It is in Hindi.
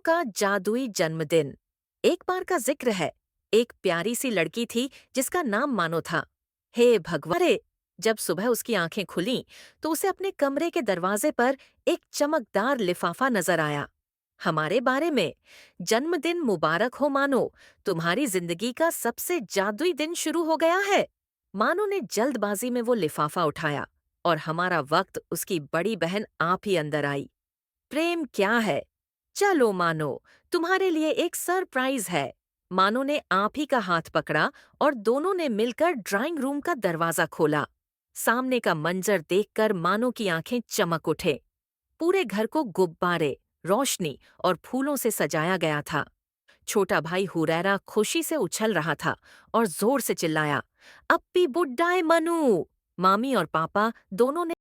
का जादुई जन्मदिन। एक बार का जिक्र है। एक प्यारी सी लड़की थी जिसका नाम मानो था। हे भगवान! अरे, जब सुबह उसकी आंखें खुलीं तो उसे अपने कमरे के दरवाजे पर एक चमकदार लिफाफा नजर आया। हमारे बारे में। जन्मदिन मुबारक हो मानो, तुम्हारी जिंदगी का सबसे जादुई दिन शुरू हो गया है। मानो ने जल्दबाजी में वो लिफाफा उठाया और हमारा वक्त उसकी बड़ी बहन आप ही अंदर आई। प्रेम क्या है? चलो मानो, तुम्हारे लिए एक सरप्राइज है। मानो ने आप ही का हाथ पकड़ा और दोनों ने मिलकर ड्राइंग रूम का दरवाजा खोला। सामने का मंजर देखकर मानो की आंखें चमक उठे। पूरे घर को गुब्बारे, रोशनी और फूलों से सजाया गया था। छोटा भाई हुरैरा खुशी से उछल रहा था और जोर से चिल्लाया, "अप्पी बुड्डाए मनू!" मामी और पापा दोनों ने